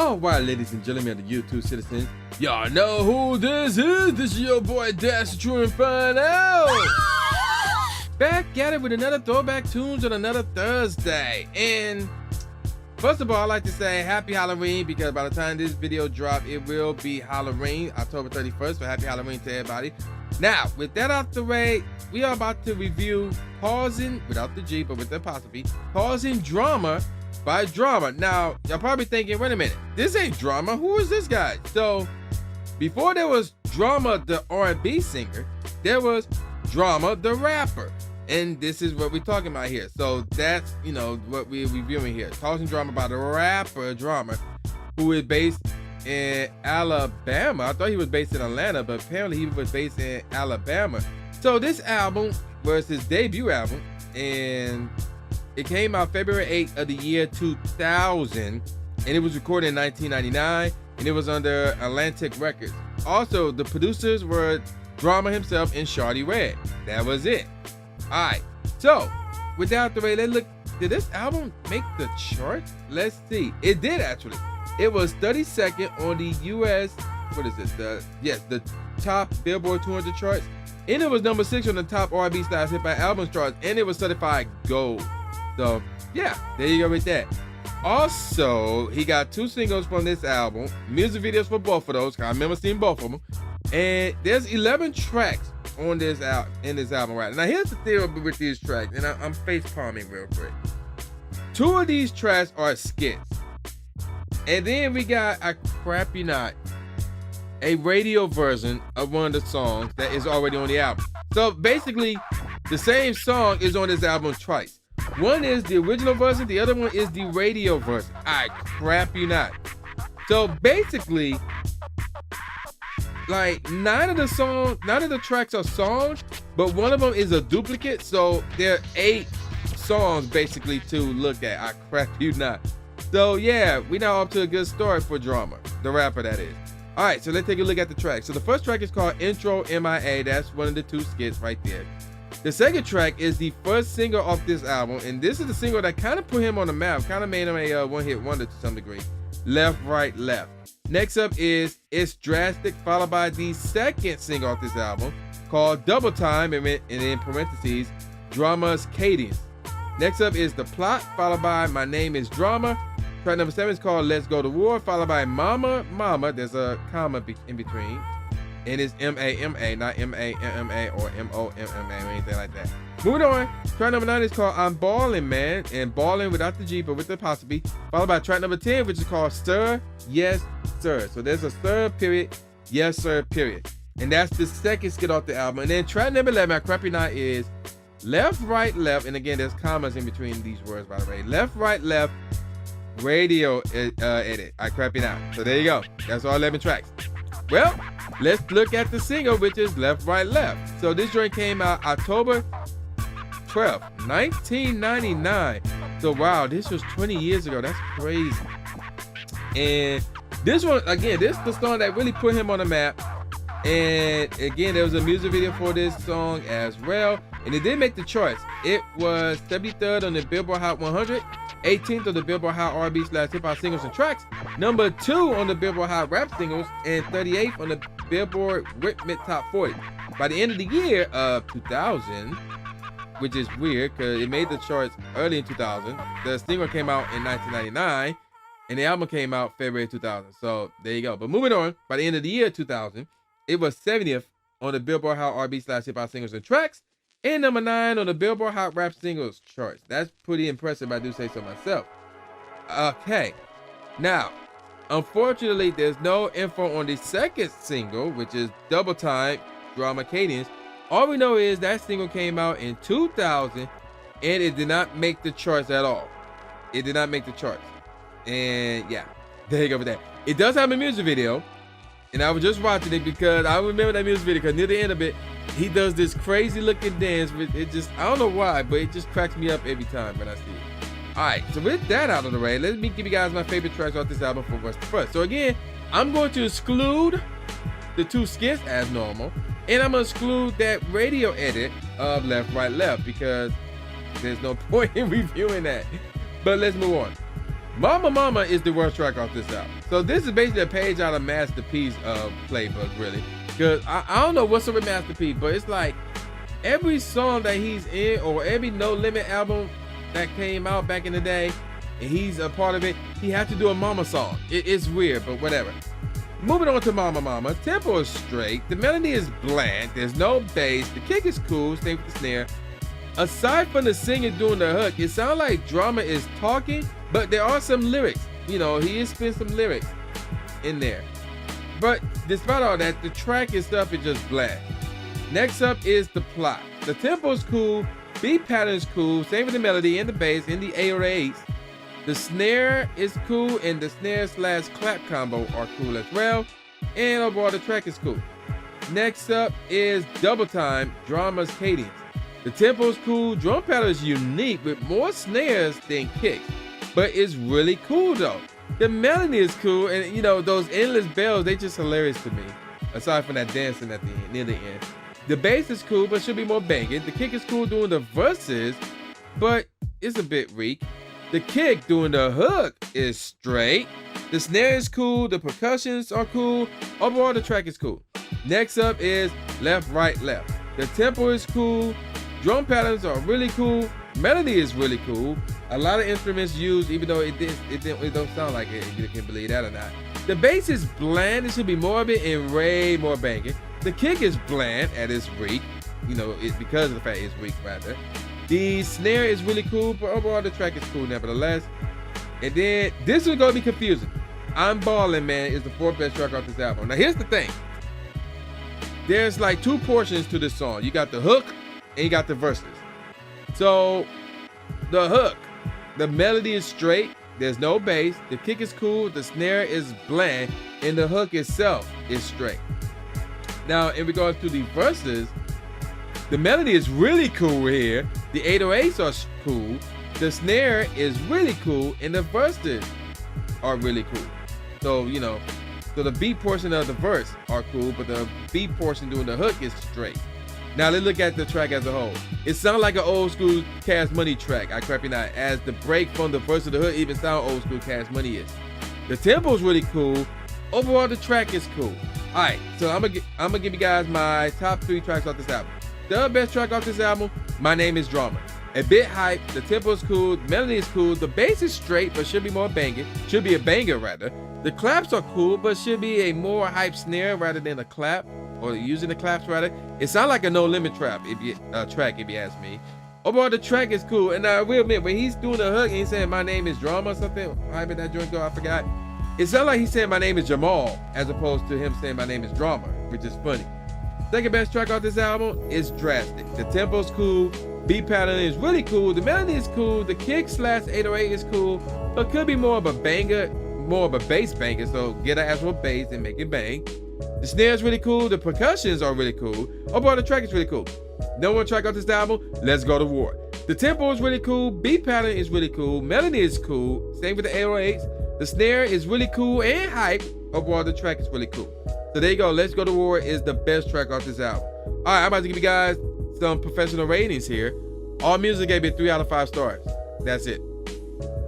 All right, ladies and gentlemen of the YouTube citizens, y'all know who this is. This is your boy Dash True Inferno. Back at it with another Throwback Tunes on another Thursday. And first of all, I'd like to say happy Halloween, because by the time this video drops, it will be Halloween, October 31st. So happy Halloween to everybody. Now, with that out the way, we are about to review Causin, without the G, but with the apostrophe, Causin Drama by Drama. Now, y'all probably thinking, wait a minute, this ain't Drama. Who is this guy? So, before there was Drama, the R&B singer, there was Drama, the rapper. And this is what we're talking about here. So that's, what we're reviewing here. Causin Drama by the rapper Drama, who is based in Alabama. I thought he was based in Atlanta, but apparently he was based in Alabama. So this album was his debut album, and it came out February 8th of the year 2000, and it was recorded in 1999, and it was under Atlantic Records. Also, the producers were Drama himself and Shawty. That was it. All right, so without the way, let's look. Did this album make the chart? Let's see. It did, actually. It was 32nd on the US, what is it? The top Billboard 200 charts, and it was number 6 on the top R&B / hip hop albums charts, and it was certified gold. So yeah, there you go with that. Also, he got 2 singles from this album, music videos for both of those. I remember seeing both of them, and there's 11 tracks on this album right now. Here's the thing with these tracks, and I'm face palming real quick. 2 of these tracks are skits, and then we got I Crap You Not, a radio version of one of the songs that is already on the album. So basically, the same song is on this album twice. One is the original version, the other one is the radio version. I Crap You Not. So basically, like 9 of the tracks are songs, but one of them is a duplicate. So there are 8 songs basically to look at. I Crap You Not. So yeah, we now up to a good start for Drama, the rapper that is. All right, so let's take a look at the track. So the first track is called Intro MIA. That's one of the 2 skits right there. The second track is the first single off this album, and this is the single that kind of put him on the map, kind of made him a one-hit wonder to some degree. Left, Right, Left. Next up is It's Drastic, followed by the second single off this album called Double Time, and in parentheses, Drama's Cadence. Next up is The Plot, followed by My Name is Drama. Track number 7 is called Let's Go to War, followed by Mama, Mama. There's a comma in between. And it's M-A-M-A, not M-A-M-M-A or M-O-M-M-A or anything like that. Moving on, track number 9 is called I'm Ballin', Man, and Ballin' without the G, but with the apostrophe, followed by track number 10, which is called Sir, Yes, Sir. So there's a sir, period, yes, sir, period. And that's the second skit off the album. And then track number 11, I Crap You Not, is Left, Right, Left, and again, there's commas in between these words, by the way. Left, Right, Left, radio edit, I Crap You Not. So there you go. That's all 11 tracks. Well, let's look at the single, which is Left, Right, Left. So this joint came out October 12th, 1999. So wow, this was 20 years ago. That's crazy. And this one, again, this is the song that really put him on the map. And again, there was a music video for this song as well. And it did make the charts. It was 73rd on the Billboard Hot 100, 18th on the Billboard Hot R&B / hip hop singles and tracks, number 2 on the Billboard Hot rap singles, and 38th on the Billboard Rhythmic Top 40. By the end of the year of 2000, which is weird because it made the charts early in 2000, the single came out in 1999, and the album came out February 2000. So there you go. But moving on, by the end of the year 2000, it was 70th on the Billboard Hot R&B / hip hop singles and tracks, and number 9 on the Billboard Hot Rap Singles charts. That's pretty impressive, I do say so myself. Okay, now, unfortunately, there's no info on the second single, which is Double Time, Drama Cadence. All we know is that single came out in 2000, and it did not make the charts at all. It did not make the charts. And yeah, there you go with that. It does have a music video, and I was just watching it because I remember that music video, because near the end of it, he does this crazy looking dance. It just, I don't know why, but it just cracks me up every time when I see it. All right, so with that out of the way, let me give you guys my favorite tracks off this album from worst to first. So again, I'm going to exclude the 2 skits as normal, and I'm going to exclude that radio edit of Left, Right, Left, because there's no point in reviewing that. But let's move on. Mama Mama is the worst track off this album. So this is basically a page out of Masterpiece playbook, really. Because I don't know what's up with Masterpiece, but it's like every song that he's in or every No Limit album that came out back in the day and he's a part of it, he had to do a mama song. It's weird, but whatever. Moving on to Mama Mama, tempo is straight, the melody is bland, there's no bass, the kick is cool, stay with the snare. Aside from the singer doing the hook, it sounds like Drama is talking, but there are some lyrics. You know, he is spinning some lyrics in there. But despite all that, the track and stuff is just bland. Next up is the plot. The tempo is cool, beat pattern is cool, same with the melody and the bass and the 808s. The snare is cool, and the snare / clap combo are cool as well. And overall, the track is cool. Next up is Double Time, Drama's cadence. The tempo is cool, drum pattern is unique with more snares than kicks, but it's really cool though. The melody is cool, and you know, those endless bells, they just hilarious to me. Aside from that dancing at the end, near the end. The bass is cool, but should be more banging. The kick is cool doing the verses, but it's a bit weak. The kick doing the hook is straight. The snare is cool, the percussions are cool. Overall, the track is cool. Next up is Left, Right, Left. The tempo is cool. Drum patterns are really cool. Melody is really cool. A lot of instruments used, even though it don't sound like it. You can believe that or not. The bass is bland. It should be more of it and way more banging. The kick is bland at its weak. You know, it's because of the fact it's weak rather. The snare is really cool, but overall the track is cool nevertheless. And then this is gonna be confusing. I'm Ballin', Man is the 4th best track off this album. Now here's the thing. There's like 2 portions to this song. You got the hook and you got the verses. So the hook, the melody is straight, there's no bass, the kick is cool, the snare is bland, and the hook itself is straight. Now in regards to the verses, the melody is really cool here, the 808s are cool, the snare is really cool, and the verses are really cool. So, you know, so the beat portion of the verse are cool, but the beat portion doing the hook is straight. Now let's look at the track as a whole. It sounds like an old school Cash Money track, I crap you not, as the break from the verse of the hook even sound old school Cash Money is. The tempo is really cool. Overall, the track is cool. All right, so I'm gonna give you guys my top 3 tracks off this album. The best track off this album, My Name is Drama. A bit hype, the tempo is cool, the melody is cool, the bass is straight but should be more banging, should be a banger rather. The claps are cool but should be a more hype snare rather than a clap, or using the claps rather. It sounds like a No Limit track if you ask me. Overall, the track is cool, and I will admit when he's doing the hook and he's saying My Name is Drama or something, how did that joint go? I forgot. It sounds like he's saying My Name is Jamal as opposed to him saying My Name is Drama, which is funny. Second best track off this album is Drastic. The tempo's cool, beat pattern is really cool, the melody is cool, the kick / 808 is cool, but could be more of a banger, more of a bass banger, so get an actual bass and make it bang. The snare is really cool, the percussions are really cool, overall the track is really cool. Number 1 track off this album, Let's Go to War. The tempo is really cool, beat pattern is really cool, melody is cool, same with the 808s, the snare is really cool and hype, overall the track is really cool. So there you go, Let's Go to War is the best track off this album. Alright, I'm about to give you guys some professional ratings here. All Music gave it 3 out of 5 stars. That's it.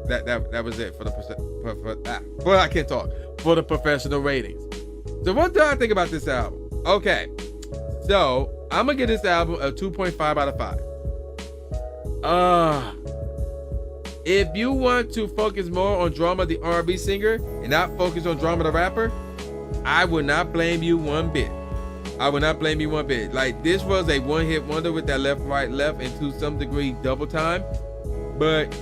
That was it for the I can't talk. For the professional ratings. So what do I think about this album? Okay, so I'm gonna give this album a 2.5 out of 5. If you want to focus more on Drama the R&B singer and not focus on Drama the rapper, I would not blame you one bit. I would not blame you one bit. Like, this was a one-hit wonder with that Left, Right, Left, and to some degree Double Time, but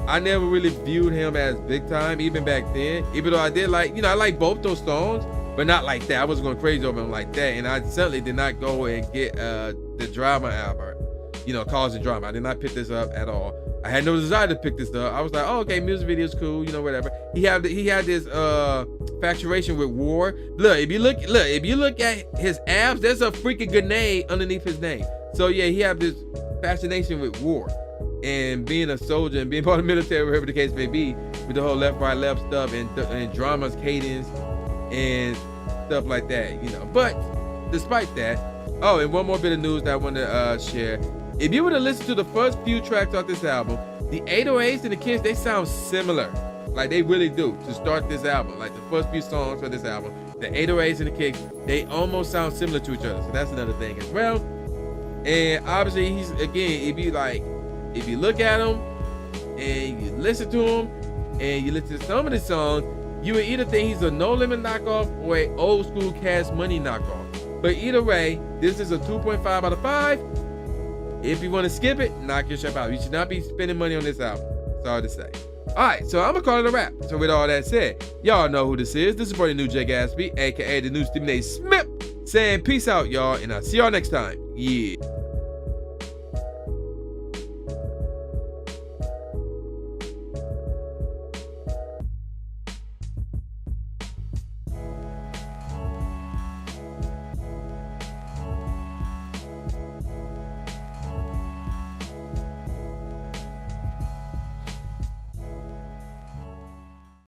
I never really viewed him as big time even back then, even though I did like, you know, I like both those songs, but not like that. I wasn't going crazy over him like that, and I certainly did not go and get the Drama album, you know, Causin Drama. I did not pick this up at all. I had no desire to pick this up. I was like, oh, okay, music video's cool, you know, whatever. He had this facturation with War. Look, if you look at his abs, there's a freaking grenade underneath his name. So yeah, he had this fascination with war and being a soldier and being part of the military, wherever the case may be, with the whole Left, Right, Left stuff and Drama's cadence and stuff like that, you know. But despite that, oh, and one more bit of news that I want to share. If you were to listen to the first few tracks off this album, the 808s and the kicks, they sound similar. Like they really do to start this album. Like the first few songs for this album, the 808s and the kicks, they almost sound similar to each other. So that's another thing as well. And obviously he's, again, if you look at him and you listen to him and you listen to some of the songs, you would either think he's a No Limit knockoff or a old school Cash Money knockoff. But either way, this is a 2.5 out of 5. If you want to skip it, knock yourself out. You should not be spending money on this album. Sorry to say. Alright, so I'm gonna call it a wrap. So with all that said, y'all know who this is. This is for the new Jay Gatsby, aka the new Stephen A. Smith, saying peace out, y'all, and I'll see y'all next time. Yeah.